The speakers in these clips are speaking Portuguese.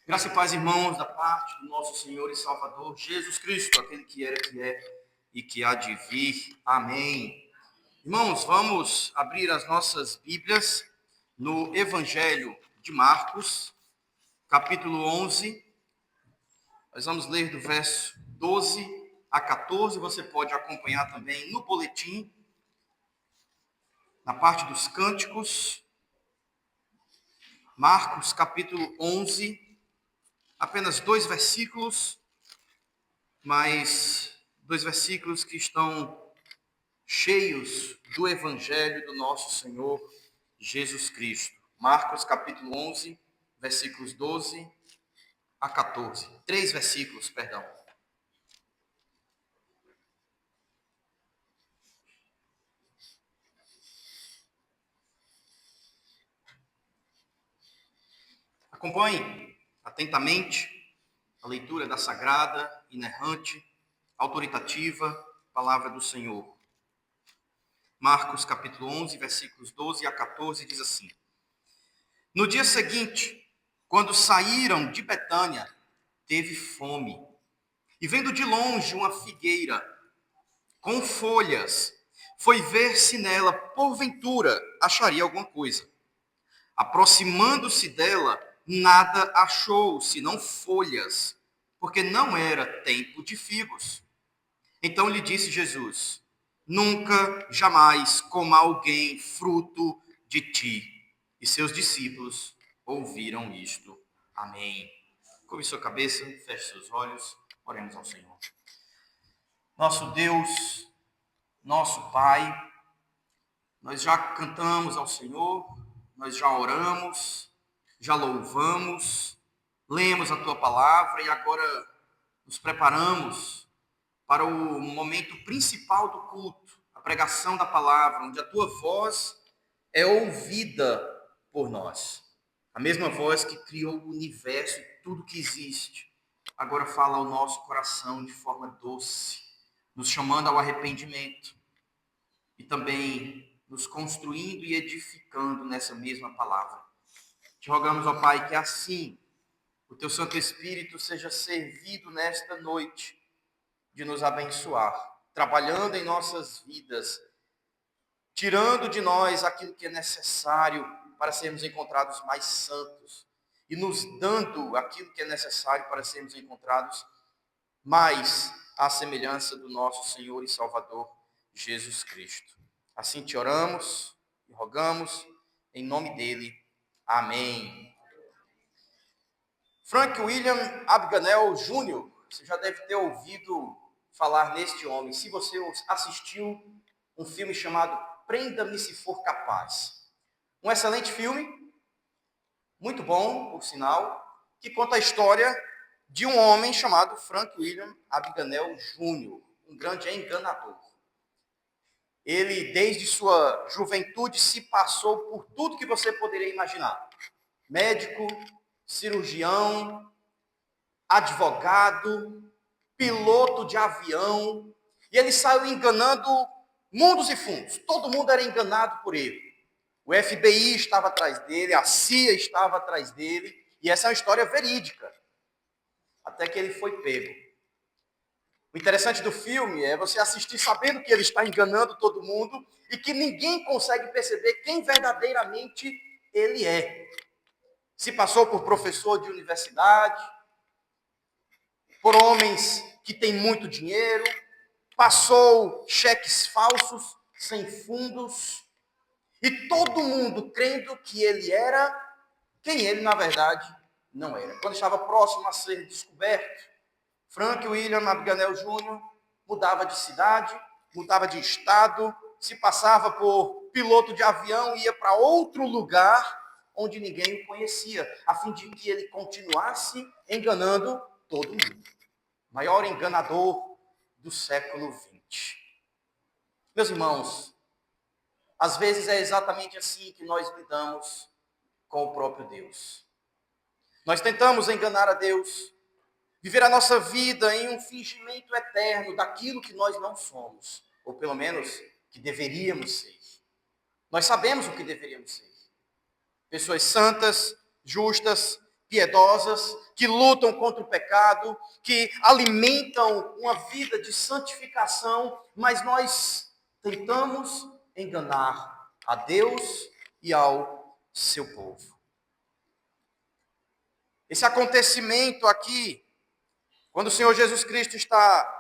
Graça e paz, irmãos, da parte do nosso Senhor e Salvador Jesus Cristo, aquele que era, que é e que há de vir. Amém. Irmãos, vamos abrir as nossas Bíblias no Evangelho de Marcos, capítulo 11. Nós vamos ler do verso 12 a 14. Você pode acompanhar também no boletim, na parte dos cânticos. Marcos, capítulo 11. Apenas 2 versículos, mas 2 versículos que estão cheios do Evangelho do nosso Senhor Jesus Cristo. Marcos capítulo 11, versículos 12 a 14. 3 versículos, perdão. Acompanhe atentamente a leitura da sagrada, inerrante, autoritativa palavra do Senhor. Marcos capítulo 11, versículos 12 a 14, diz assim: No dia seguinte, quando saíram de Betânia, teve fome. E vendo de longe uma figueira com folhas, foi ver se nela, porventura, acharia alguma coisa. Aproximando-se dela, nada achou, senão folhas, porque não era tempo de figos. Então lhe disse Jesus: Nunca, jamais coma alguém fruto de ti. E seus discípulos ouviram isto. Amém. Curve sua cabeça, feche seus olhos, oremos ao Senhor. Nosso Deus, nosso Pai, nós já cantamos ao Senhor, nós já oramos, já louvamos, lemos a Tua palavra e agora nos preparamos para o momento principal do culto, a pregação da palavra, onde a Tua voz é ouvida por nós. A mesma voz que criou o universo e tudo que existe, agora fala ao nosso coração de forma doce, nos chamando ao arrependimento e também nos construindo e edificando nessa mesma palavra. Te rogamos, ó Pai, que assim o Teu Santo Espírito seja servido nesta noite de nos abençoar, trabalhando em nossas vidas, tirando de nós aquilo que é necessário para sermos encontrados mais santos e nos dando aquilo que é necessário para sermos encontrados mais à semelhança do nosso Senhor e Salvador Jesus Cristo. Assim te oramos e rogamos em nome dele. Amém. Frank William Abagnale Jr., você já deve ter ouvido falar neste homem. Se você assistiu um filme chamado Prenda-me se for capaz. Um excelente filme, muito bom, por sinal, que conta a história de um homem chamado Frank William Abagnale Jr., um grande enganador. Ele, desde sua juventude, se passou por tudo que você poderia imaginar. Médico, cirurgião, advogado, piloto de avião, e ele saiu enganando mundos e fundos. Todo mundo era enganado por ele. O FBI estava atrás dele, a CIA estava atrás dele, e essa é uma história verídica. Até que ele foi pego. O interessante do filme é você assistir sabendo que ele está enganando todo mundo e que ninguém consegue perceber quem verdadeiramente ele é. Se passou por professor de universidade, por homens que têm muito dinheiro, passou cheques falsos, sem fundos, e todo mundo crendo que ele era quem ele, na verdade, não era. Quando estava próximo a ser descoberto, Frank William Abagnale Jr. mudava de cidade, mudava de estado, se passava por piloto de avião e ia para outro lugar onde ninguém o conhecia, a fim de que ele continuasse enganando todo mundo. Maior enganador do século XX. Meus irmãos, às vezes é exatamente assim que nós lidamos com o próprio Deus. Nós tentamos enganar a Deus, viver a nossa vida em um fingimento eterno daquilo que nós não somos, ou pelo menos que deveríamos ser. Nós sabemos o que deveríamos ser. Pessoas santas, justas, piedosas, que lutam contra o pecado, que alimentam uma vida de santificação, mas nós tentamos enganar a Deus e ao seu povo. Esse acontecimento aqui, quando o Senhor Jesus Cristo está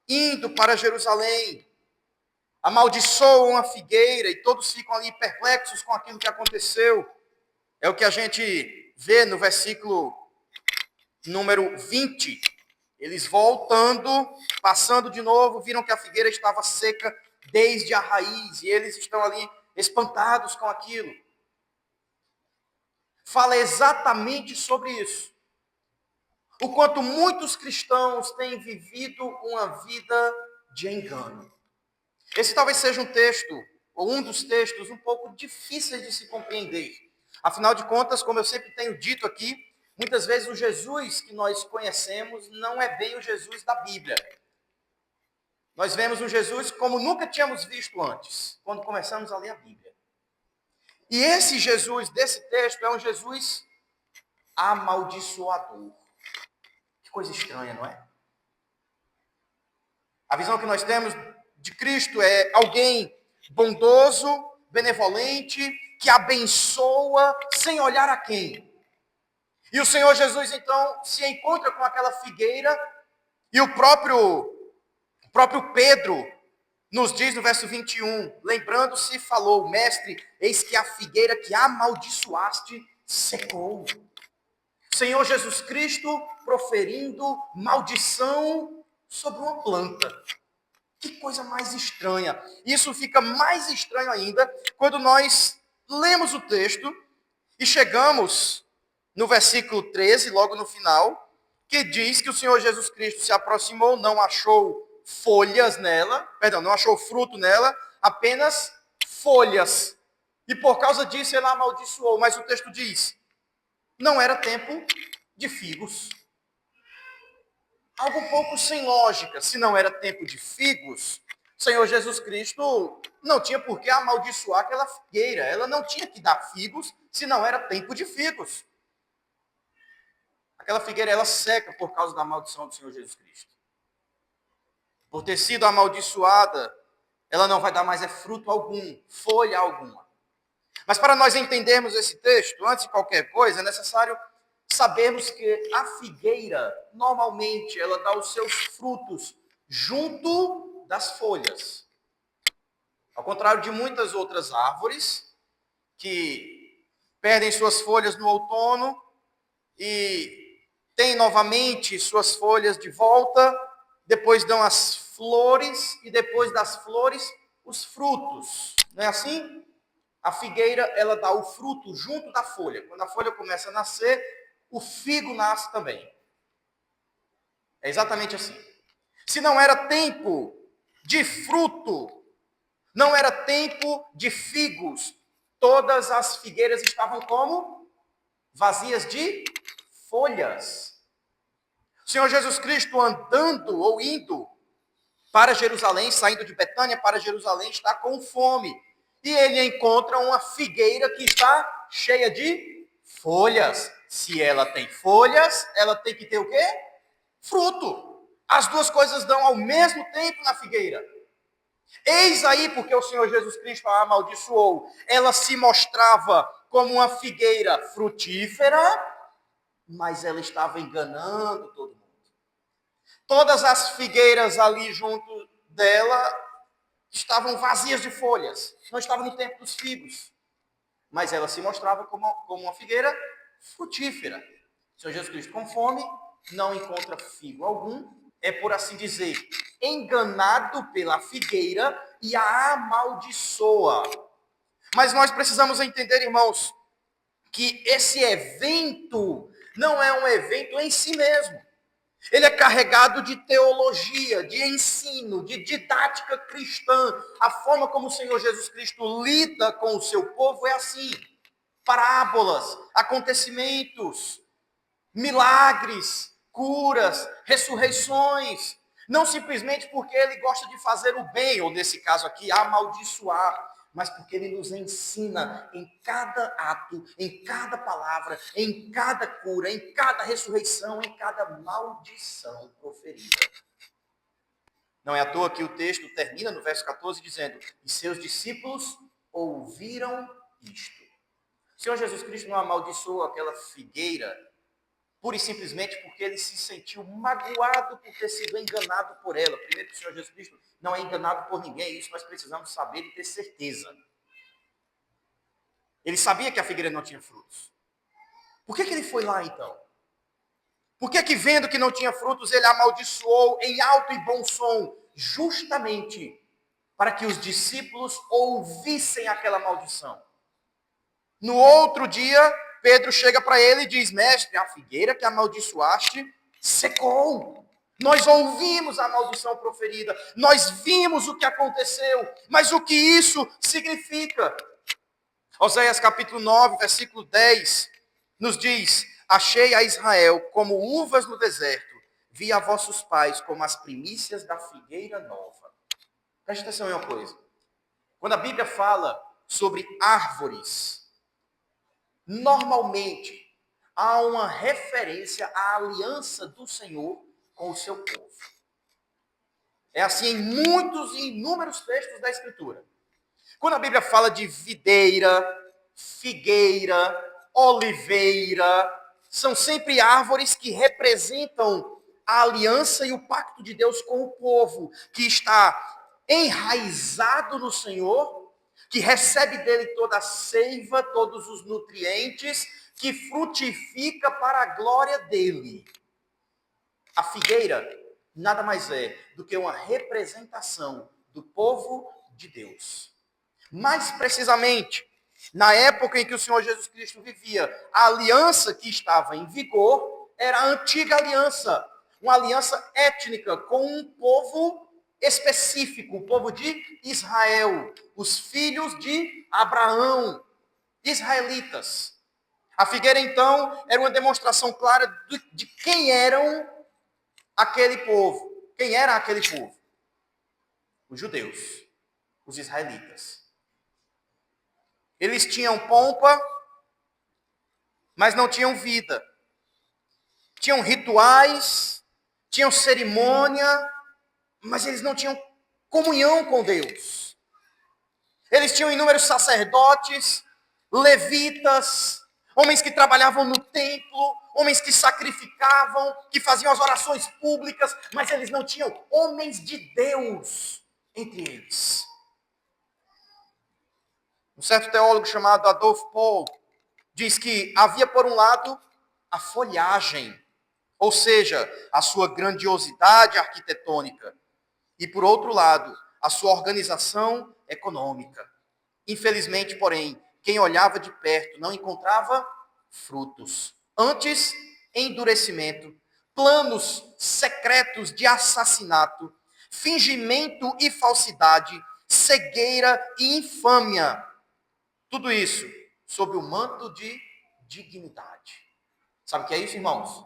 indo para Jerusalém, amaldiçoam a figueira e todos ficam ali perplexos com aquilo que aconteceu. É o que a gente vê no versículo número 20. Eles voltando, passando de novo, viram que a figueira estava seca desde a raiz e eles estão ali espantados com aquilo. Fala exatamente sobre isso. O quanto muitos cristãos têm vivido uma vida de engano. Esse talvez seja um texto, ou um dos textos, um pouco difíceis de se compreender. Afinal de contas, como eu sempre tenho dito aqui, muitas vezes o Jesus que nós conhecemos não é bem o Jesus da Bíblia. Nós vemos um Jesus como nunca tínhamos visto antes, quando começamos a ler a Bíblia. E esse Jesus desse texto é um Jesus amaldiçoador. Que coisa estranha, não é? A visão que nós temos de Cristo é alguém bondoso, benevolente, que abençoa sem olhar a quem. E o Senhor Jesus, então, se encontra com aquela figueira e o próprio Pedro nos diz no verso 21, lembrando-se, falou, mestre, eis que a figueira que amaldiçoaste secou. Senhor Jesus Cristo proferindo maldição sobre uma planta. Que coisa mais estranha. Isso fica mais estranho ainda quando nós lemos o texto e chegamos no versículo 13, logo no final, que diz que o Senhor Jesus Cristo se aproximou, não achou folhas nela, não achou fruto nela, apenas folhas. E por causa disso ele amaldiçoou. Mas o texto diz, não era tempo de figos. Algo um pouco sem lógica. Se não era tempo de figos, o Senhor Jesus Cristo não tinha por que amaldiçoar aquela figueira. Ela não tinha que dar figos se não era tempo de figos. Aquela figueira, ela seca por causa da maldição do Senhor Jesus Cristo. Por ter sido amaldiçoada, ela não vai dar mais fruto algum, folha alguma. Mas para nós entendermos esse texto, antes de qualquer coisa, é necessário sabermos que a figueira, normalmente, ela dá os seus frutos junto das folhas. Ao contrário de muitas outras árvores, que perdem suas folhas no outono e têm novamente suas folhas de volta, depois dão as flores e depois das flores os frutos. Não é assim? A figueira, ela dá o fruto junto da folha. Quando a folha começa a nascer, o figo nasce também. É exatamente assim. Se não era tempo de fruto, não era tempo de figos, todas as figueiras estavam como? Vazias de folhas. O Senhor Jesus Cristo andando ou indo para Jerusalém, saindo de Betânia para Jerusalém, está com fome. E ele encontra uma figueira que está cheia de folhas. Se ela tem folhas, ela tem que ter o quê? Fruto. As duas coisas dão ao mesmo tempo na figueira. Eis aí porque o Senhor Jesus Cristo a amaldiçoou. Ela se mostrava como uma figueira frutífera, mas ela estava enganando todo mundo. Todas as figueiras ali junto dela estavam vazias de folhas. Não estava no tempo dos figos. Mas ela se mostrava como uma figueira frutífera. O Senhor Jesus Cristo, com fome, não encontra figo algum. É, por assim dizer, enganado pela figueira e a amaldiçoa. Mas nós precisamos entender, irmãos, que esse evento não é um evento em si mesmo. Ele é carregado de teologia, de ensino, de didática cristã. A forma como o Senhor Jesus Cristo lida com o seu povo é assim. Parábolas, acontecimentos, milagres, curas, ressurreições. Não simplesmente porque ele gosta de fazer o bem, ou nesse caso aqui, amaldiçoar. mas porque ele nos ensina em cada ato, em cada palavra, em cada cura, em cada ressurreição, em cada maldição proferida. Não é à toa que o texto termina no verso 14 dizendo: e seus discípulos ouviram isto. O Senhor Jesus Cristo não amaldiçoou aquela figueira pura e simplesmente porque ele se sentiu magoado por ter sido enganado por ela. Primeiro que o Senhor Jesus Cristo não é enganado por ninguém, isso nós precisamos saber e ter certeza. Ele sabia que a figueira não tinha frutos. Por que ele foi lá então? Por que vendo que não tinha frutos, ele amaldiçoou em alto e bom som? Justamente para que os discípulos ouvissem aquela maldição. No outro dia, Pedro chega para ele e diz: mestre, a figueira que amaldiçoaste secou. Nós ouvimos a maldição proferida, nós vimos o que aconteceu, mas o que isso significa? Oséias capítulo 9, versículo 10, nos diz: achei a Israel como uvas no deserto, vi a vossos pais como as primícias da figueira nova. Preste atenção em uma coisa. Quando a Bíblia fala sobre árvores, normalmente há uma referência à aliança do Senhor com o seu povo. É assim em muitos e inúmeros textos da Escritura. Quando a Bíblia fala de videira, figueira, oliveira, são sempre árvores que representam a aliança e o pacto de Deus com o povo, que está enraizado no Senhor, que recebe dele toda a seiva, todos os nutrientes, que frutifica para a glória dele. A figueira nada mais é do que uma representação do povo de Deus. Mais precisamente, na época em que o Senhor Jesus Cristo vivia, a aliança que estava em vigor era a antiga aliança, uma aliança étnica com um povo específico, o povo de Israel, os filhos de Abraão, israelitas. A figueira, então, era uma demonstração clara de quem eram aquele povo. Quem era aquele povo? Os judeus, os israelitas. Eles tinham pompa, mas não tinham vida. Tinham rituais, tinham cerimônia, mas eles não tinham comunhão com Deus. Eles tinham inúmeros sacerdotes, levitas, homens que trabalhavam no templo, homens que sacrificavam, que faziam as orações públicas, mas eles não tinham homens de Deus entre eles. Um certo teólogo chamado Adolf Paul diz que havia, por um lado, a folhagem, ou seja, a sua grandiosidade arquitetônica, e, por outro lado, a sua organização econômica. Infelizmente, porém, quem olhava de perto não encontrava frutos. Antes, endurecimento, planos secretos de assassinato, fingimento e falsidade, cegueira e infâmia. Tudo isso sob o manto de dignidade. Sabe o que é isso, irmãos?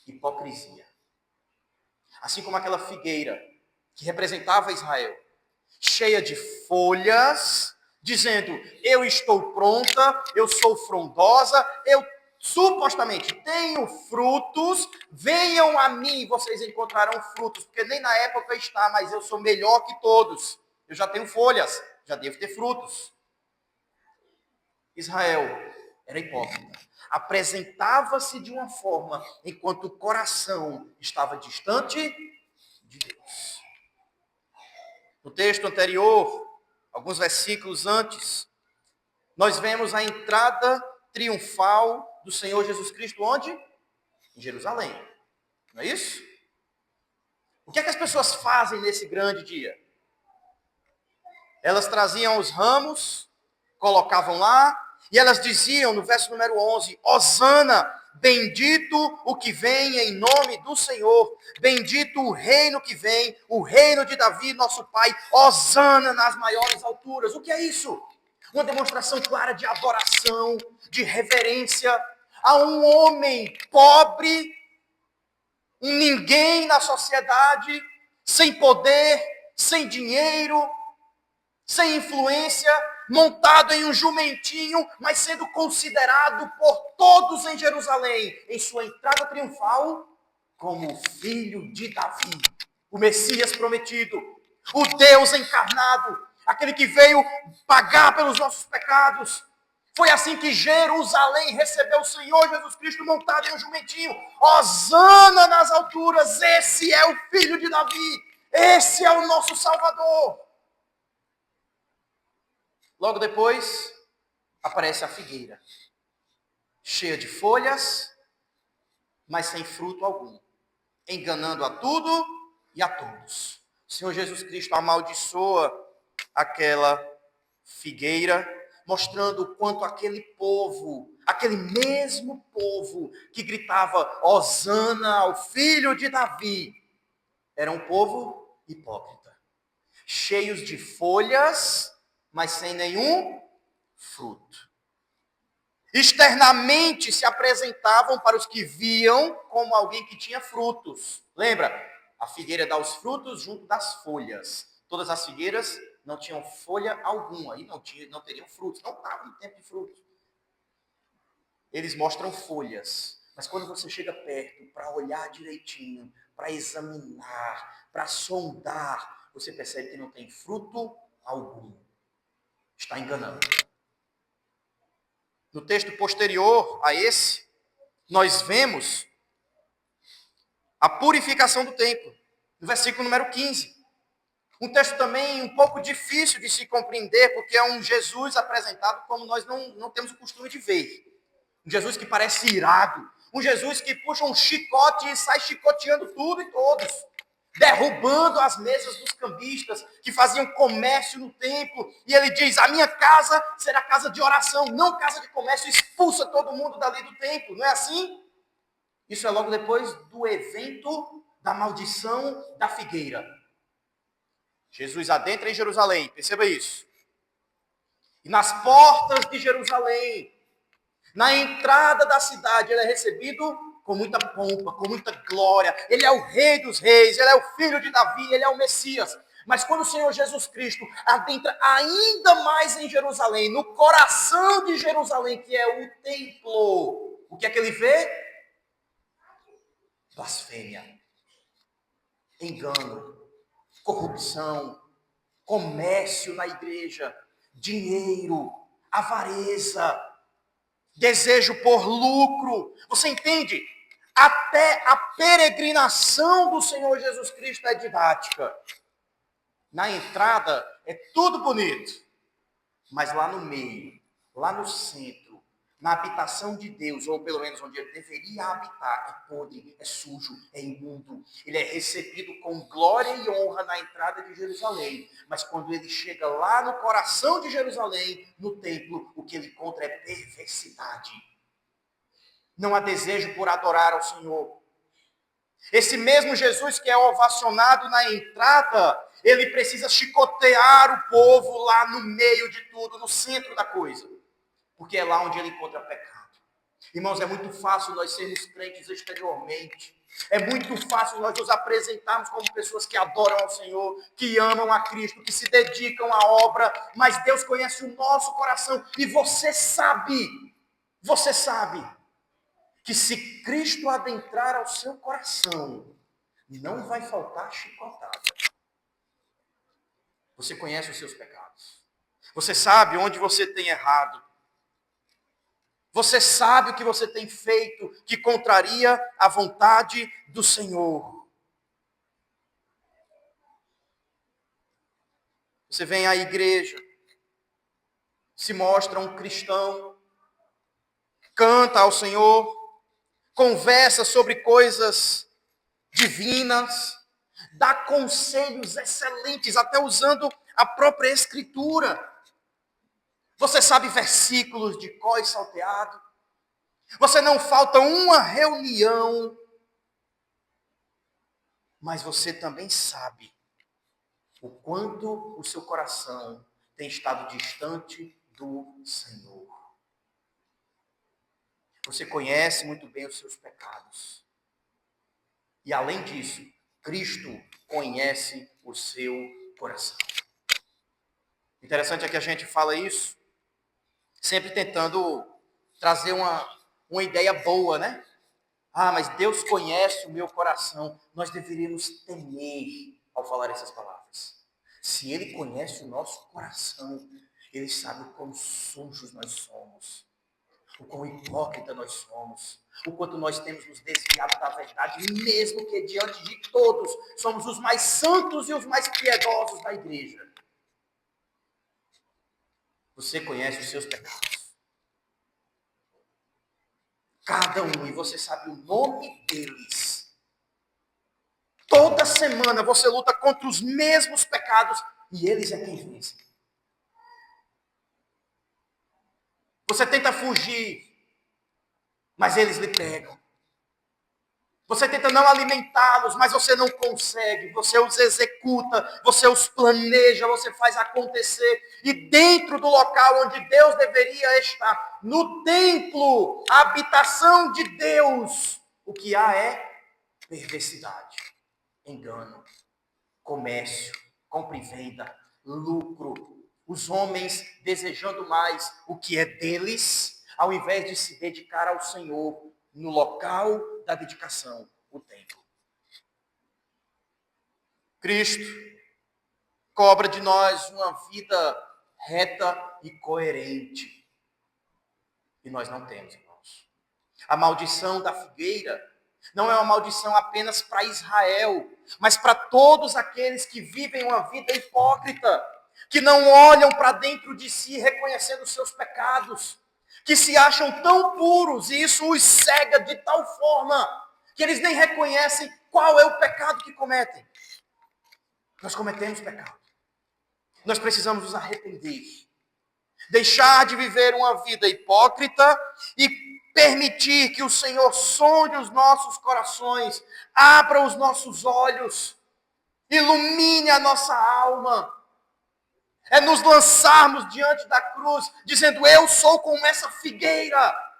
Hipocrisia. Assim como aquela figueira que representava Israel, cheia de folhas, dizendo: eu estou pronta, eu sou frondosa, eu supostamente tenho frutos, venham a mim e vocês encontrarão frutos, porque nem na época está, mas eu sou melhor que todos. Eu já tenho folhas, já devo ter frutos. Israel era hipócrita. Apresentava-se de uma forma, enquanto o coração estava distante de Deus. No texto anterior, alguns versículos antes, nós vemos a entrada triunfal do Senhor Jesus Cristo onde? Em Jerusalém. Não é isso? O que é que as pessoas fazem nesse grande dia? Elas traziam os ramos, colocavam lá, e elas diziam no verso número 11, Hosana, bendito o que vem em nome do Senhor, bendito o reino que vem, o reino de Davi, nosso pai, Hosana nas maiores alturas. O que é isso? Uma demonstração clara de adoração, de reverência a um homem pobre, um ninguém na sociedade, sem poder, sem dinheiro, sem influência, montado em um jumentinho, mas sendo considerado por todos em Jerusalém, em sua entrada triunfal, como o filho de Davi, o Messias prometido, o Deus encarnado, aquele que veio pagar pelos nossos pecados. Foi assim que Jerusalém recebeu o Senhor Jesus Cristo montado em um jumentinho. Hosana nas alturas, esse é o filho de Davi, esse é o nosso Salvador. Logo depois, aparece a figueira, cheia de folhas, mas sem fruto algum, enganando a tudo e a todos. O Senhor Jesus Cristo amaldiçoa aquela figueira, mostrando o quanto aquele povo, aquele mesmo povo que gritava Hosana ao filho de Davi, era um povo hipócrita, cheios de folhas, mas sem nenhum fruto. Externamente se apresentavam para os que viam como alguém que tinha frutos. Lembra? A figueira dá os frutos junto das folhas. Todas as figueiras não tinham folha alguma, e não teriam frutos, não estavam em tempo de frutos. Eles mostram folhas, mas quando você chega perto para olhar direitinho, para examinar, para sondar, você percebe que não tem fruto algum. Está enganando. No texto posterior a esse, nós vemos a purificação do templo, no versículo número 15. Um texto também um pouco difícil de se compreender, porque é um Jesus apresentado como nós não temos o costume de ver. Um Jesus que parece irado, um Jesus que puxa um chicote e sai chicoteando tudo e todos, derrubando as mesas dos cambistas que faziam comércio no templo. E ele diz, a minha casa será casa de oração, não casa de comércio, expulsa todo mundo dali do templo, não é assim? Isso é logo depois do evento da maldição da figueira. Jesus adentra em Jerusalém, perceba isso. E nas portas de Jerusalém, na entrada da cidade, ele é recebido com muita pompa, com muita glória. Ele é o Rei dos Reis, ele é o Filho de Davi, ele é o Messias. Mas quando o Senhor Jesus Cristo adentra ainda mais em Jerusalém, no coração de Jerusalém, que é o templo, o que é que ele vê? Blasfêmia, engano, corrupção, comércio na igreja, dinheiro, avareza, desejo por lucro. Você entende? Até a peregrinação do Senhor Jesus Cristo é didática. Na entrada é tudo bonito, mas lá no meio, lá no centro, na habitação de Deus, ou pelo menos onde ele deveria habitar, é podre, é sujo, é imundo. Ele é recebido com glória e honra na entrada de Jerusalém. Mas quando ele chega lá no coração de Jerusalém, no templo, o que ele encontra é perversidade. Não há desejo por adorar ao Senhor. Esse mesmo Jesus que é ovacionado na entrada, ele precisa chicotear o povo lá no meio de tudo, no centro da coisa. Porque é lá onde ele encontra pecado. Irmãos, é muito fácil nós sermos crentes exteriormente. É muito fácil nós nos apresentarmos como pessoas que adoram ao Senhor, que amam a Cristo, que se dedicam à obra, mas Deus conhece o nosso coração e você sabe que se Cristo adentrar ao seu coração, não vai faltar chicotada. Você conhece os seus pecados. Você sabe onde você tem errado. Você sabe o que você tem feito que contraria a vontade do Senhor. Você vem à igreja, se mostra um cristão, canta ao Senhor, conversa sobre coisas divinas, dá conselhos excelentes, até usando a própria Escritura. Você sabe versículos de cor e salteado. Você não falta uma reunião. Mas você também sabe o quanto o seu coração tem estado distante do Senhor. Você conhece muito bem os seus pecados. E além disso, Cristo conhece o seu coração. Interessante é que a gente fala isso sempre tentando trazer uma ideia boa, né? Ah, mas Deus conhece o meu coração. Nós deveríamos temer ao falar essas palavras. Se Ele conhece o nosso coração, Ele sabe o quão sujos nós somos, o quão hipócrita nós somos, o quanto nós temos nos desviado da verdade, mesmo que diante de todos somos os mais santos e os mais piedosos da igreja. Você conhece os seus pecados. Cada um, e você sabe o nome deles. Toda semana você luta contra os mesmos pecados e eles é quem vence. Você tenta fugir, mas eles lhe pegam. Você tenta não alimentá-los, mas você não consegue. Você os executa, você os planeja, você faz acontecer. E dentro do local onde Deus deveria estar, no templo, a habitação de Deus, o que há é perversidade, engano, comércio, compra e venda, lucro. Os homens desejando mais o que é deles, ao invés de se dedicar ao Senhor no local da dedicação, o templo. Cristo cobra de nós uma vida reta e coerente. E nós não temos, irmãos. A maldição da figueira não é uma maldição apenas para Israel, mas para todos aqueles que vivem uma vida hipócrita, que não olham para dentro de si reconhecendo os seus pecados, que se acham tão puros e isso os cega de tal forma que eles nem reconhecem qual é o pecado que cometem. Nós cometemos pecado. Nós precisamos nos arrepender. Deixar de viver uma vida hipócrita e permitir que o Senhor sonde os nossos corações, abra os nossos olhos, ilumine a nossa alma. É nos lançarmos diante da cruz, dizendo: eu sou como essa figueira.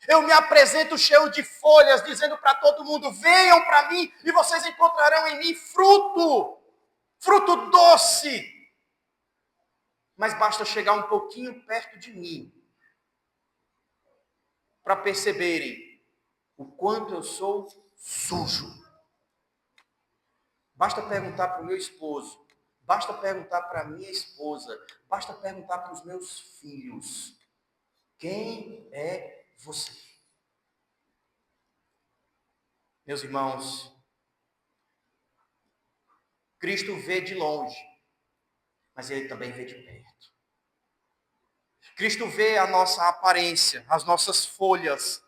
Eu me apresento cheio de folhas, dizendo para todo mundo: venham para mim e vocês encontrarão em mim fruto, fruto doce. Mas basta chegar um pouquinho perto de mim para perceberem o quanto eu sou sujo. Basta perguntar para o meu esposo, basta perguntar para a minha esposa, basta perguntar para os meus filhos: quem é você? Meus irmãos, Cristo vê de longe, mas Ele também vê de perto. Cristo vê a nossa aparência, as nossas folhas,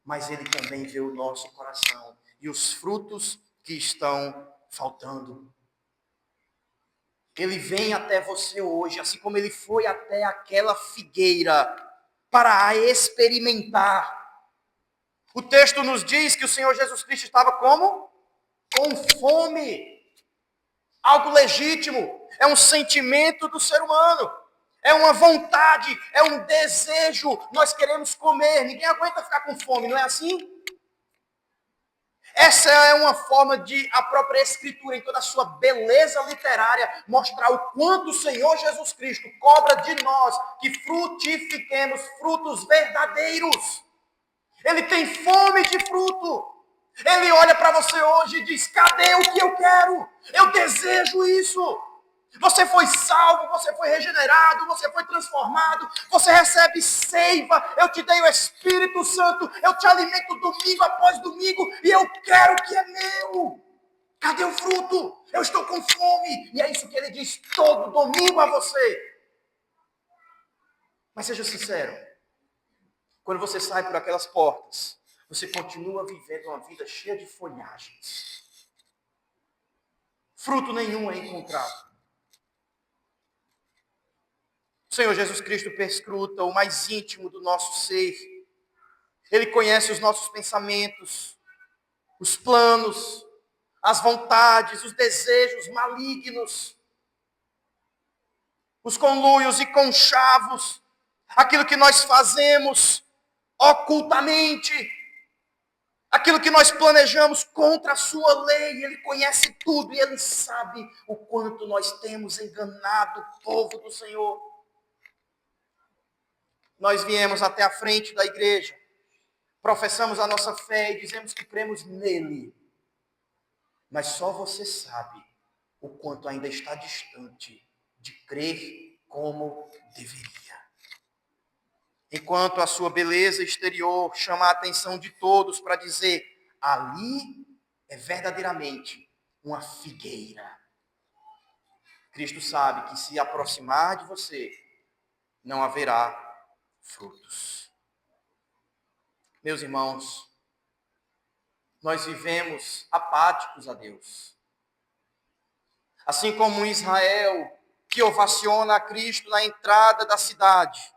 mas Ele também vê o nosso coração e os frutos que estão faltando. Ele vem até você hoje, assim como Ele foi até aquela figueira, para a experimentar. O texto nos diz que o Senhor Jesus Cristo estava como? Com fome. Algo legítimo, é um sentimento do ser humano, é uma vontade, é um desejo. Nós queremos comer, ninguém aguenta ficar com fome, não é assim? Essa é uma forma de a própria Escritura, em toda a sua beleza literária, mostrar o quanto o Senhor Jesus Cristo cobra de nós que frutifiquemos frutos verdadeiros. Ele tem fome de fruto. Ele olha para você hoje e diz: cadê o que eu quero? Eu desejo isso. Você foi salvo, você foi regenerado, você foi transformado, você recebe seiva, eu te dei o Espírito Santo, eu te alimento domingo após domingo e eu quero o que é meu. Cadê o fruto? Eu estou com fome. E é isso que ele diz todo domingo a você. Mas seja sincero, quando você sai por aquelas portas, você continua vivendo uma vida cheia de folhagens. Fruto nenhum é encontrado. O Senhor Jesus Cristo perscruta o mais íntimo do nosso ser. Ele conhece os nossos pensamentos, os planos, as vontades, os desejos malignos, os conluios e conchavos, aquilo que nós fazemos ocultamente, aquilo que nós planejamos contra a sua lei. Ele conhece tudo e ele sabe o quanto nós temos enganado o povo do Senhor. Nós viemos até a frente da igreja, professamos a nossa fé e dizemos que cremos nele. Mas só você sabe o quanto ainda está distante de crer como deveria. Enquanto a sua beleza exterior chama a atenção de todos para dizer, ali é verdadeiramente uma figueira. Cristo sabe que se aproximar de você, não haverá frutos. Meus irmãos, nós vivemos apáticos a Deus. Assim como Israel, que ovaciona a Cristo na entrada da cidade,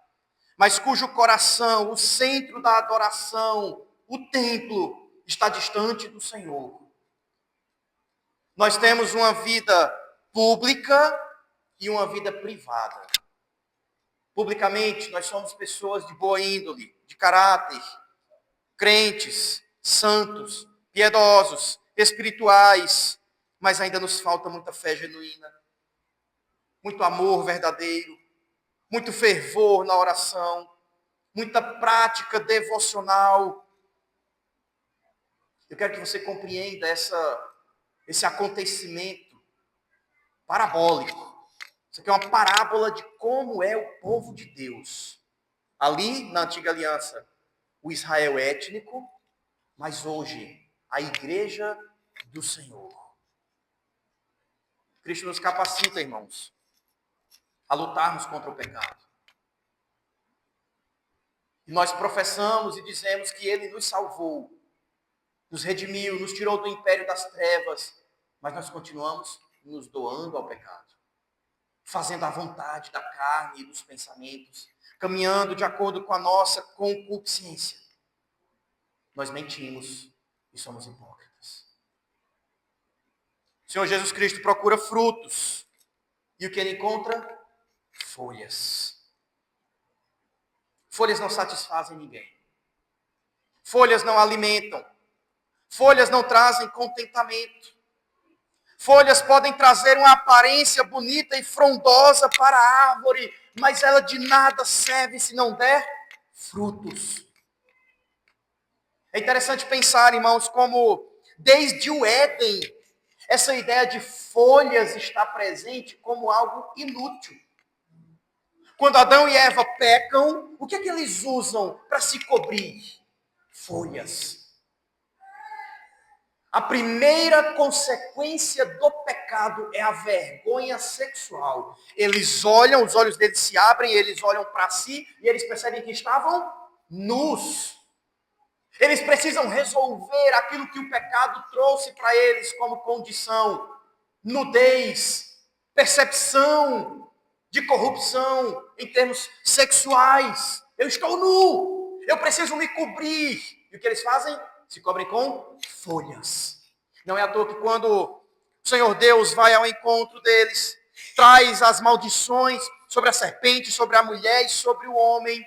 mas cujo coração, o centro da adoração, o templo, está distante do Senhor. Nós temos uma vida pública e uma vida privada. Publicamente, nós somos pessoas de boa índole, de caráter, crentes, santos, piedosos, espirituais, mas ainda nos falta muita fé genuína, muito amor verdadeiro, muito fervor na oração, muita prática devocional. Eu quero que você compreenda esse acontecimento parabólico. Isso aqui é uma parábola de como é o povo de Deus. Ali, na antiga aliança, o Israel étnico, mas hoje, a igreja do Senhor. Cristo nos capacita, irmãos, a lutarmos contra o pecado. E nós professamos e dizemos que Ele nos salvou, nos redimiu, nos tirou do império das trevas, mas nós continuamos nos doando ao pecado, fazendo a vontade da carne e dos pensamentos, caminhando de acordo com a nossa concupiscência. Nós mentimos e somos hipócritas. O Senhor Jesus Cristo procura frutos, e o que Ele encontra? Folhas. Folhas não satisfazem ninguém. Folhas não alimentam. Folhas não trazem contentamento. Folhas podem trazer uma aparência bonita e frondosa para a árvore, mas ela de nada serve se não der frutos. É interessante pensar, irmãos, como desde o Éden, essa ideia de folhas está presente como algo inútil. Quando Adão e Eva pecam, o que é que eles usam para se cobrir? Folhas. A primeira consequência do pecado é a vergonha sexual. Eles olham, os olhos deles se abrem, eles olham para si e eles percebem que estavam nus. Eles precisam resolver aquilo que o pecado trouxe para eles como condição. Nudez, percepção de corrupção em termos sexuais. Eu estou nu, eu preciso me cobrir. E o que eles fazem? Se cobrem com folhas. Não é à toa que quando o Senhor Deus vai ao encontro deles, traz as maldições sobre a serpente, sobre a mulher e sobre o homem.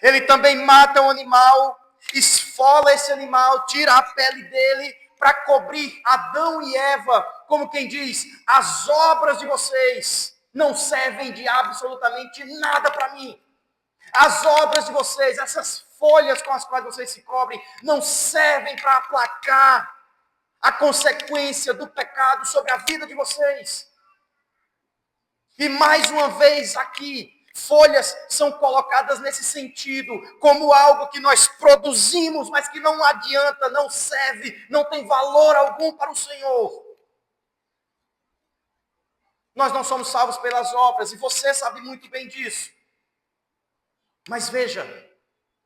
Ele também mata um animal, esfola esse animal, tira a pele dele para cobrir Adão e Eva, como quem diz, as obras de vocês não servem de absolutamente nada para mim. As obras de vocês, essas folhas com as quais vocês se cobrem, não servem para aplacar a consequência do pecado sobre a vida de vocês. E mais uma vez aqui, folhas são colocadas nesse sentido, como algo que nós produzimos, mas que não adianta, não serve, não tem valor algum para o Senhor. Nós não somos salvos pelas obras, e você sabe muito bem disso. Mas veja,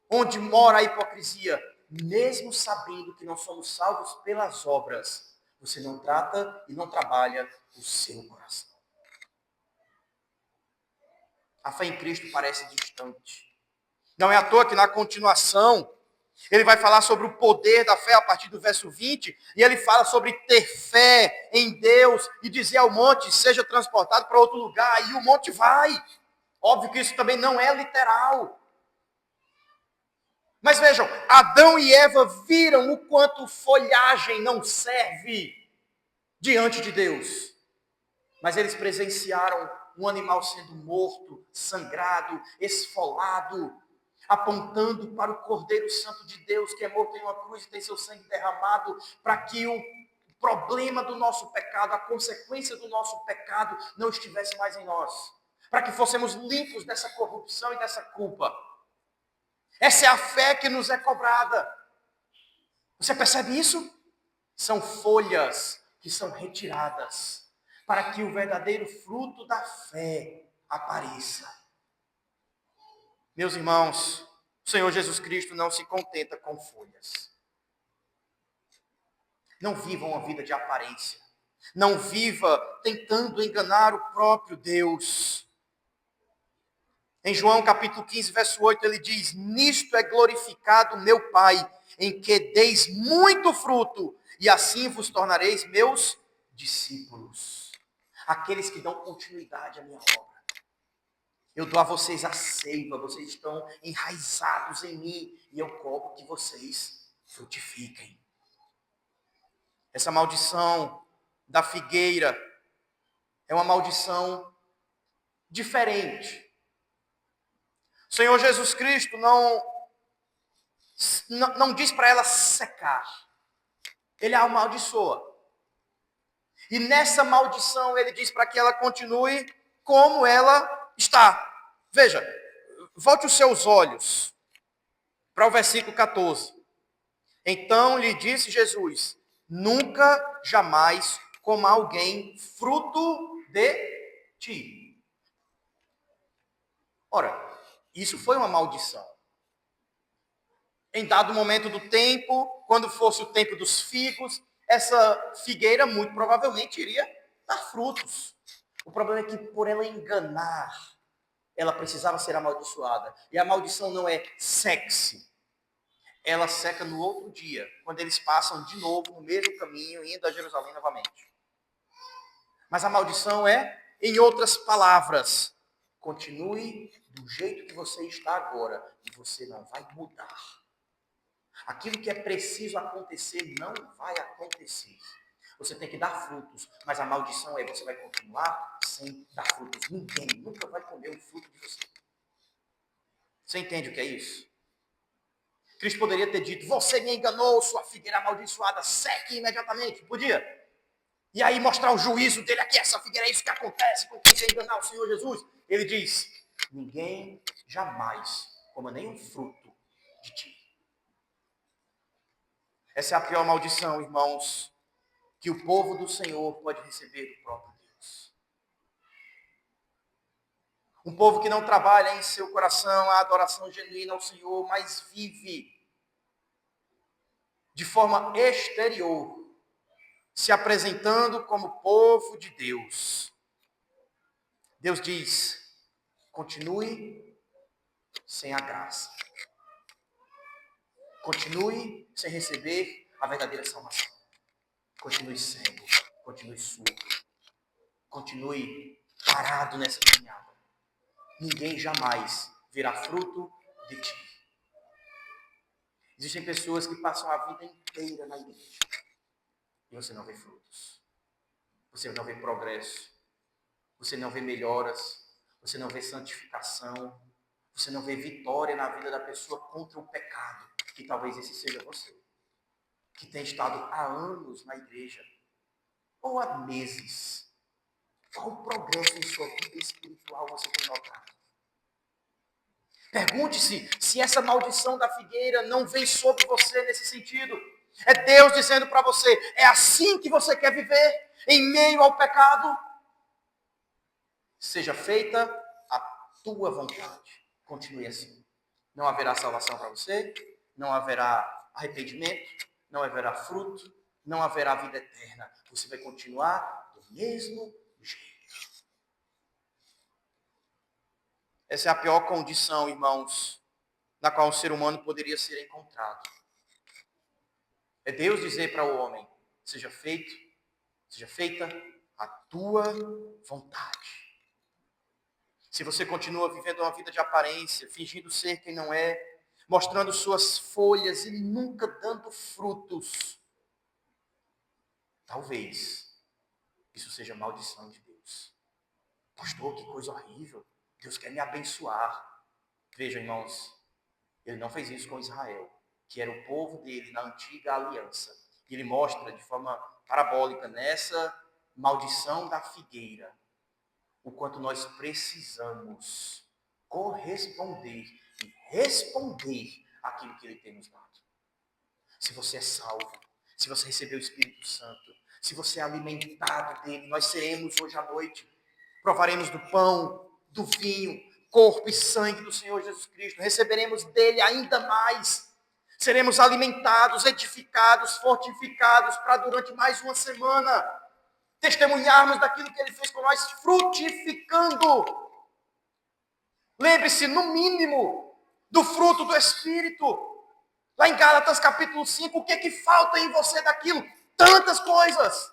onde mora a hipocrisia, mesmo sabendo que não somos salvos pelas obras, você não trata e não trabalha o seu coração. A fé em Cristo parece distante. Não é à toa que na continuação, ele vai falar sobre o poder da fé a partir do verso 20, e ele fala sobre ter fé em Deus e dizer ao monte, seja transportado para outro lugar, e o monte vai. Óbvio que isso também não é literal. Mas vejam, Adão e Eva viram o quanto folhagem não serve diante de Deus. Mas eles presenciaram um animal sendo morto, sangrado, esfolado, apontando para o Cordeiro Santo de Deus, que é morto em uma cruz e tem seu sangue derramado, para que o problema do nosso pecado, a consequência do nosso pecado não estivesse mais em nós, para que fôssemos limpos dessa corrupção e dessa culpa. Essa é a fé que nos é cobrada. Você percebe isso? São folhas que são retiradas para que o verdadeiro fruto da fé apareça. Meus irmãos, o Senhor Jesus Cristo não se contenta com folhas. Não viva uma vida de aparência. Não viva tentando enganar o próprio Deus. Em João capítulo 15, verso 8, ele diz: nisto é glorificado meu Pai, em que deis muito fruto, e assim vos tornareis meus discípulos. Aqueles que dão continuidade à minha obra. Eu dou a vocês a seiva, vocês estão enraizados em mim, e eu cobro que vocês frutifiquem. Essa maldição da figueira é uma maldição diferente. O Senhor Jesus Cristo não diz para ela secar. Ele a amaldiçoa. E nessa maldição ele diz para que ela continue como ela está. Veja, volte os seus olhos para o versículo 14. Então lhe disse Jesus: nunca, jamais coma alguém fruto de ti. Ora, isso foi uma maldição. Em dado momento do tempo, quando fosse o tempo dos figos, essa figueira muito provavelmente iria dar frutos. O problema é que por ela enganar, ela precisava ser amaldiçoada. E a maldição não é sexy. Ela seca no outro dia, quando eles passam de novo no mesmo caminho, indo a Jerusalém novamente. Mas a maldição é, em outras palavras, continue do jeito que você está agora e você não vai mudar. Aquilo que é preciso acontecer não vai acontecer. Você tem que dar frutos, mas a maldição é você vai continuar sem dar frutos. Ninguém nunca vai comer o fruto de você. Você entende o que é isso? Cristo poderia ter dito: você me enganou, sua figueira amaldiçoada, seque imediatamente. Podia. E aí mostrar o juízo dele aqui, essa figueira é isso que acontece com quem quer enganar o Senhor Jesus. Ele diz: ninguém jamais coma nenhum fruto de ti. Essa é a pior maldição, irmãos, que o povo do Senhor pode receber do próprio Deus. Um povo que não trabalha em seu coração a adoração genuína ao Senhor, mas vive de forma exterior, se apresentando como povo de Deus. Deus diz: continue sem a graça. Continue sem receber a verdadeira salvação. Continue cego, continue surdo. Continue parado nessa caminhada. Ninguém jamais verá fruto de ti. Existem pessoas que passam a vida inteira na igreja e você não vê frutos. Você não vê progresso. Você não vê melhoras. Você não vê santificação. Você não vê vitória na vida da pessoa contra o pecado. Que talvez esse seja você. Que tem estado há anos na igreja. Ou há meses. Qual progresso em sua vida espiritual você tem notado? Pergunte-se se essa maldição da figueira não vem sobre você nesse sentido. É Deus dizendo para você: é assim que você quer viver, em meio ao pecado? Seja feita a tua vontade. Continue assim. Não haverá salvação para você, não haverá arrependimento, não haverá fruto, não haverá vida eterna. Você vai continuar do mesmo jeito. Essa é a pior condição, irmãos, na qual o ser humano poderia ser encontrado. É Deus dizer para o homem: seja feita a tua vontade. Se você continua vivendo uma vida de aparência, fingindo ser quem não é, mostrando suas folhas e nunca dando frutos. Talvez isso seja maldição de Deus. Pastor, que coisa horrível. Deus quer me abençoar. Vejam, irmãos, ele não fez isso com Israel, que era o povo dele na antiga aliança. Ele mostra de forma parabólica nessa maldição da figueira o quanto nós precisamos corresponder e responder aquilo que ele tem nos dado. Se você é salvo, se você recebeu o Espírito Santo, se você é alimentado dele, nós seremos hoje à noite, provaremos do pão, do vinho, corpo e sangue do Senhor Jesus Cristo, receberemos dele ainda mais, seremos alimentados, edificados, fortificados para durante mais uma semana, testemunharmos daquilo que ele fez com nós, frutificando. Lembre-se, no mínimo, do fruto do Espírito. Lá em Gálatas capítulo 5, o que é que falta em você daquilo? Tantas coisas.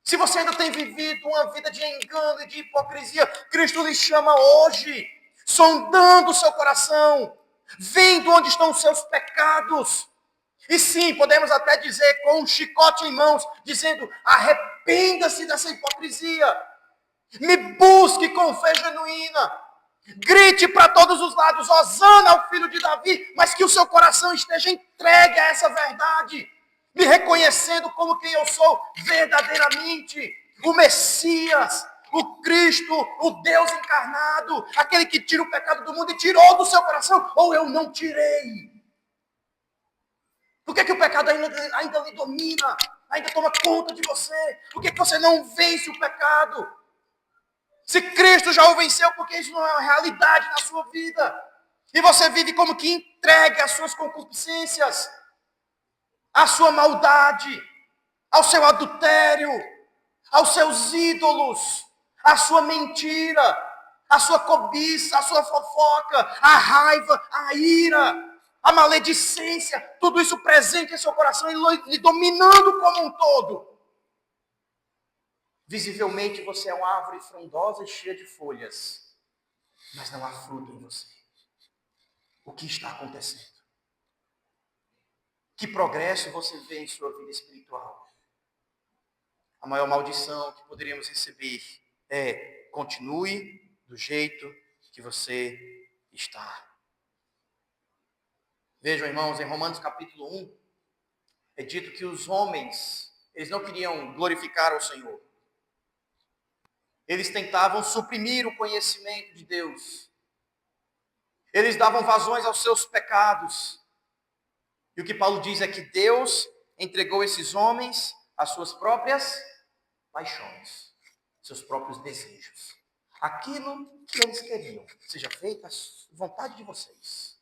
Se você ainda tem vivido uma vida de engano e de hipocrisia, Cristo lhe chama hoje, sondando o seu coração, vendo onde estão os seus pecados. E sim, podemos até dizer com um chicote em mãos, dizendo, arrependa-se dessa hipocrisia. Me busque com fé genuína. Grite para todos os lados, hosana ao filho de Davi, mas que o seu coração esteja entregue a essa verdade, me reconhecendo como quem eu sou verdadeiramente, o Messias, o Cristo, o Deus encarnado, aquele que tira o pecado do mundo e tirou do seu coração, ou eu não tirei. Por que o pecado ainda lhe domina, ainda toma conta de você? Por que você não vence o pecado? Se Cristo já o venceu, porque isso não é uma realidade na sua vida. E você vive como que entregue às suas concupiscências, à sua maldade, ao seu adultério, aos seus ídolos, à sua mentira, à sua cobiça, à sua fofoca, à raiva, à ira, à maledicência, tudo isso presente em seu coração e lhe dominando como um todo. Visivelmente você é uma árvore frondosa e cheia de folhas, mas não há fruto em você. O que está acontecendo? Que progresso você vê em sua vida espiritual? A maior maldição que poderíamos receber é: continue do jeito que você está. Vejam, irmãos, em Romanos capítulo 1, é dito que os homens, eles não queriam glorificar ao Senhor. Eles tentavam suprimir o conhecimento de Deus. Eles davam vazões aos seus pecados. E o que Paulo diz é que Deus entregou esses homens às suas próprias paixões, seus próprios desejos. Aquilo que eles queriam, seja feita a vontade de vocês.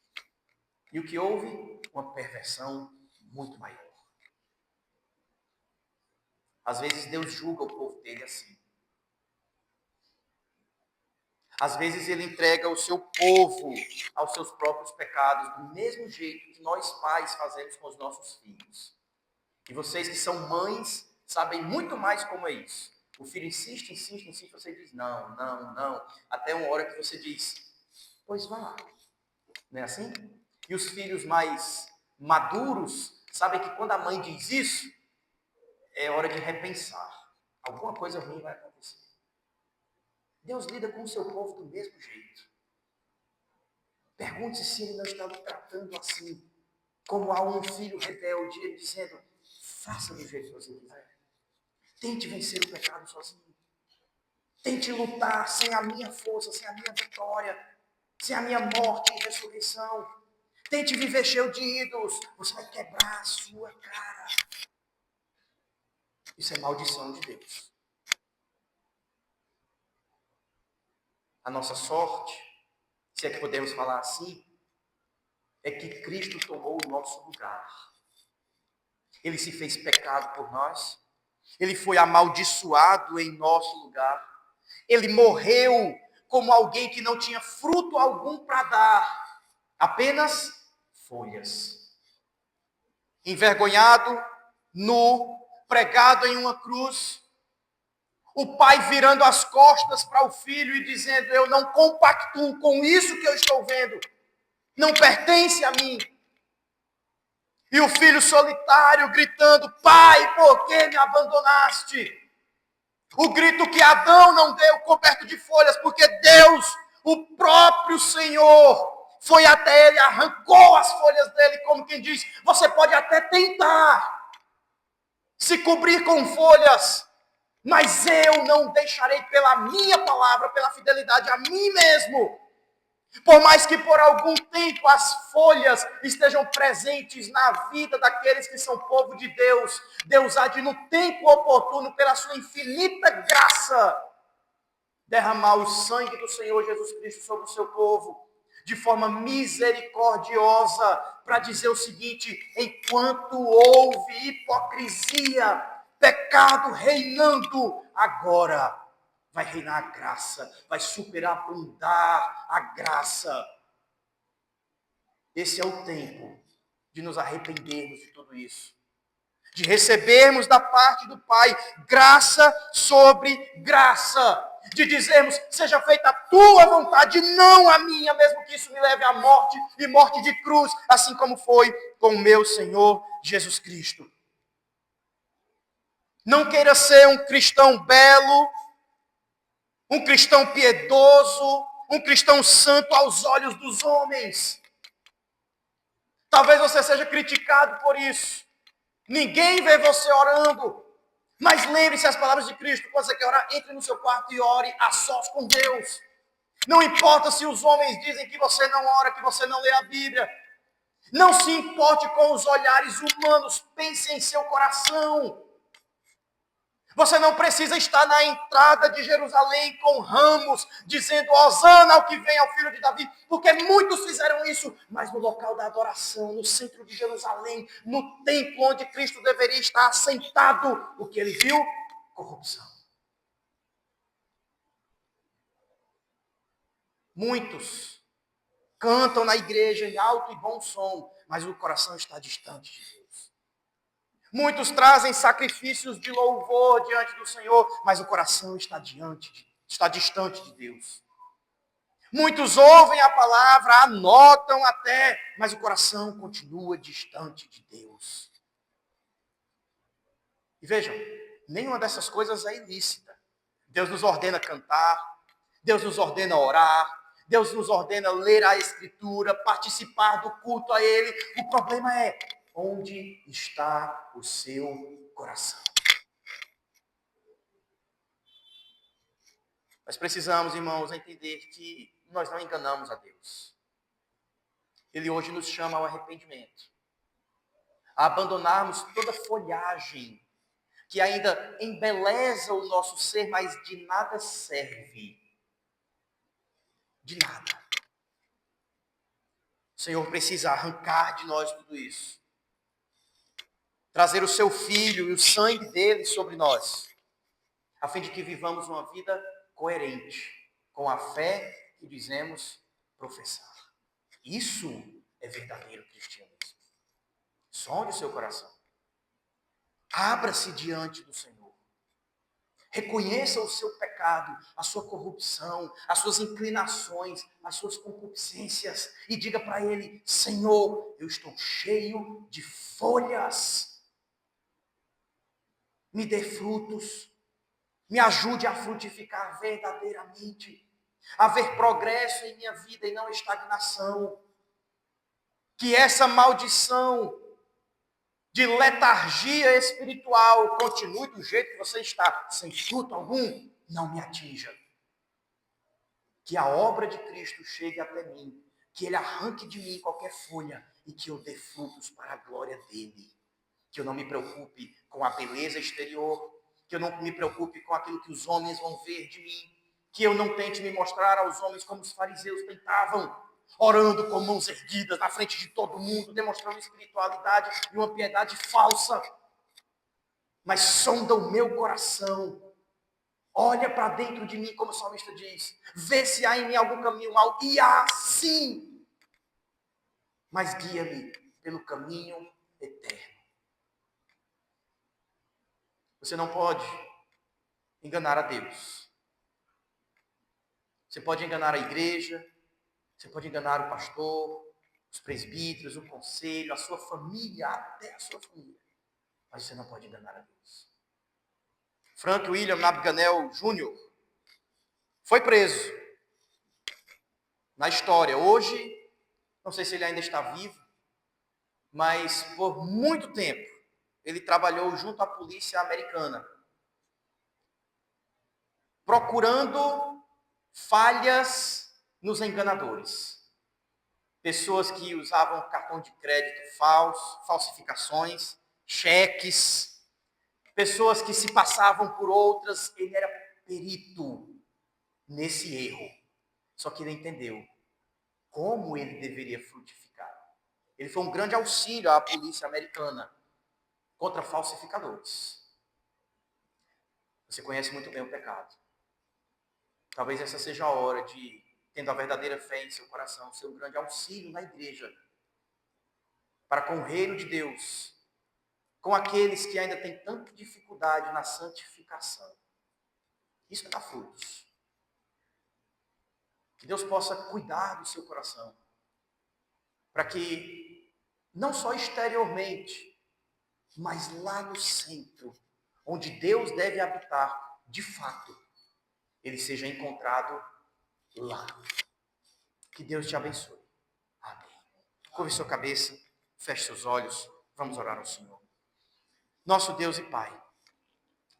E o que houve? Uma perversão muito maior. Às vezes Deus julga o povo dele assim. Às vezes ele entrega o seu povo aos seus próprios pecados, do mesmo jeito que nós pais fazemos com os nossos filhos. E vocês que são mães sabem muito mais como é isso. O filho insiste, insiste, insiste, você diz não, não, não. Até uma hora que você diz, pois vá. Não é assim? E os filhos mais maduros sabem que quando a mãe diz isso, é hora de repensar. Alguma coisa ruim vai acontecer. Deus lida com o seu povo do mesmo jeito. Pergunte se ele não está lhe tratando assim, como a um filho rebelde, ele dizendo, faça do jeito que você quiser. Tente vencer o pecado sozinho. Tente lutar sem a minha força, sem a minha vitória, sem a minha morte e ressurreição. Tente viver cheio de ídolos. Você vai quebrar a sua cara. Isso é maldição de Deus. A nossa sorte, se é que podemos falar assim, é que Cristo tomou o nosso lugar. Ele se fez pecado por nós. Ele foi amaldiçoado em nosso lugar. Ele morreu como alguém que não tinha fruto algum para dar. Apenas folhas. Envergonhado, nu, pregado em uma cruz. O pai virando as costas para o filho e dizendo: eu não compactuo com isso que eu estou vendo. Não pertence a mim. E o filho solitário gritando: pai, por que me abandonaste? O grito que Adão não deu coberto de folhas, porque Deus, o próprio Senhor, foi até ele, arrancou as folhas dele, como quem diz: você pode até tentar se cobrir com folhas, mas eu não deixarei pela minha palavra, pela fidelidade a mim mesmo. Por mais que por algum tempo as folhas estejam presentes na vida daqueles que são povo de Deus, Deus há de, no tempo oportuno, pela sua infinita graça, derramar o sangue do Senhor Jesus Cristo sobre o seu povo, de forma misericordiosa, para dizer o seguinte: enquanto houve hipocrisia, pecado reinando, agora vai reinar a graça, vai superabundar a graça. Esse é o tempo de nos arrependermos de tudo isso, de recebermos da parte do Pai graça sobre graça, de dizermos: seja feita a tua vontade, não a minha, mesmo que isso me leve à morte e morte de cruz, assim como foi com o meu Senhor Jesus Cristo. Não queira ser um cristão belo, um cristão piedoso, um cristão santo aos olhos dos homens. Talvez você seja criticado por isso. Ninguém vê você orando. Mas lembre-se as palavras de Cristo: quando você quer orar, entre no seu quarto e ore a sós com Deus. Não importa se os homens dizem que você não ora, que você não lê a Bíblia. Não se importe com os olhares humanos. Pense em seu coração. Você não precisa estar na entrada de Jerusalém com ramos, dizendo hosana ao que vem ao filho de Davi, porque muitos fizeram isso, mas no local da adoração, no centro de Jerusalém, no templo onde Cristo deveria estar assentado, o que ele viu? Corrupção. Muitos cantam na igreja em alto e bom som, mas o coração está distante de Deus. Muitos trazem sacrifícios de louvor diante do Senhor, mas o coração está distante de Deus. Muitos ouvem a palavra, anotam até, mas o coração continua distante de Deus. E vejam, nenhuma dessas coisas é ilícita. Deus nos ordena cantar, Deus nos ordena orar, Deus nos ordena ler a Escritura, participar do culto a Ele. O problema é: onde está o seu coração? Nós precisamos, irmãos, entender que nós não enganamos a Deus. Ele hoje nos chama ao arrependimento, a abandonarmos toda folhagem que ainda embeleza o nosso ser, mas de nada serve. De nada. O Senhor precisa arrancar de nós tudo isso. Trazer o seu Filho e o sangue dele sobre nós, a fim de que vivamos uma vida coerente com a fé que dizemos professar. Isso é verdadeiro cristianismo. Sonde o seu coração. Abra-se diante do Senhor. Reconheça o seu pecado, a sua corrupção, as suas inclinações, as suas concupiscências e diga para Ele: Senhor, eu estou cheio de folhas. Me dê frutos. Me ajude a frutificar verdadeiramente, a ver progresso em minha vida e não estagnação. Que essa maldição de letargia espiritual continue do jeito que você está, sem fruto algum, não me atinja. Que a obra de Cristo chegue até mim, que Ele arranque de mim qualquer folha e que eu dê frutos para a glória dEle. Que eu não me preocupe com a beleza exterior, que eu não me preocupe com aquilo que os homens vão ver de mim, que eu não tente me mostrar aos homens como os fariseus tentavam, orando com mãos erguidas na frente de todo mundo, demonstrando espiritualidade e uma piedade falsa. Mas sonda o meu coração, olha para dentro de mim, como o salmista diz, vê se há em mim algum caminho mau, e há sim, mas guia-me pelo caminho eterno. Você não pode enganar a Deus. Você pode enganar a igreja, você pode enganar o pastor, os presbíteros, o conselho, a sua família, até a sua família. Mas você não pode enganar a Deus. Frank William Abagnale Jr. foi preso na história. Hoje, não sei se ele ainda está vivo, mas por muito tempo ele trabalhou junto à polícia americana, procurando falhas nos enganadores. Pessoas que usavam cartão de crédito falso, falsificações, cheques, pessoas que se passavam por outras. Ele era perito nesse erro. Só que ele entendeu como ele deveria frutificar. Ele foi um grande auxílio à polícia americana contra falsificadores. Você conhece muito bem o pecado. Talvez essa seja a hora de, tendo a verdadeira fé em seu coração, ser um grande auxílio na igreja, para com o reino de Deus, com aqueles que ainda têm tanta dificuldade na santificação. Isso é dar frutos. Que Deus possa cuidar do seu coração, para que, não só exteriormente, mas lá no centro, onde Deus deve habitar, de fato, ele seja encontrado lá. Que Deus te abençoe. Amém. Curve sua cabeça, feche seus olhos, vamos orar ao Senhor. Nosso Deus e Pai,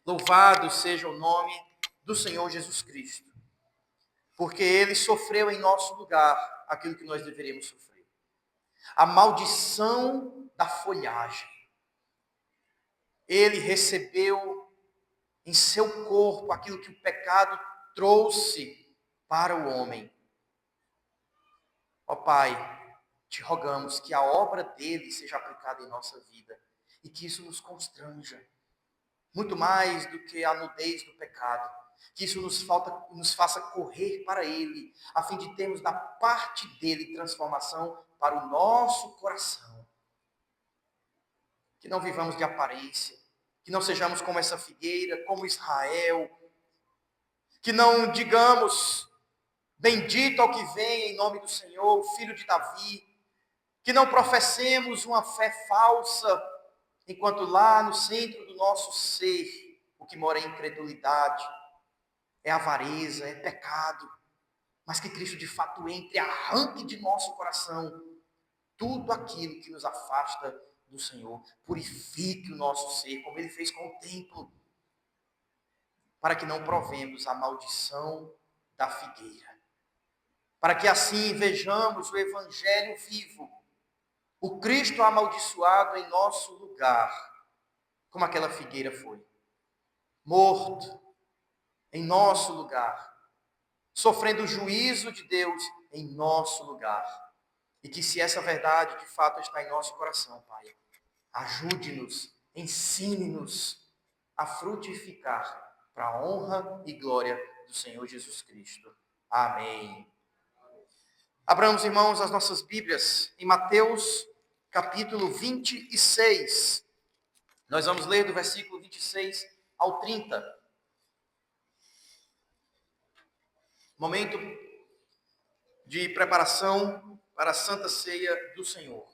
louvado seja o nome do Senhor Jesus Cristo, porque Ele sofreu em nosso lugar aquilo que nós deveríamos sofrer. A maldição da folhagem. Ele recebeu em seu corpo aquilo que o pecado trouxe para o homem. Ó Pai, te rogamos que a obra dele seja aplicada em nossa vida e que isso nos constranja, muito mais do que a nudez do pecado, que isso nos faça correr para ele, a fim de termos da parte dele transformação para o nosso coração. Que não vivamos de aparência, que não sejamos como essa figueira, como Israel, que não digamos, bendito ao que vem em nome do Senhor, filho de Davi, que não professemos uma fé falsa, enquanto lá no centro do nosso ser, o que mora é incredulidade, é avareza, é pecado, mas que Cristo de fato entre e arranque de nosso coração tudo aquilo que nos afasta do Senhor, purifique o nosso ser, como Ele fez com o templo, para que não provemos a maldição da figueira, para que assim vejamos o Evangelho vivo, o Cristo amaldiçoado em nosso lugar, como aquela figueira foi, morto em nosso lugar, sofrendo o juízo de Deus em nosso lugar. E que se essa verdade de fato está em nosso coração, Pai, ajude-nos, ensine-nos a frutificar para a honra e glória do Senhor Jesus Cristo. Amém. Abramos, irmãos, as nossas Bíblias em Mateus, capítulo 26. Nós vamos ler do versículo 26 ao 30. Momento de preparação para a Santa Ceia do Senhor.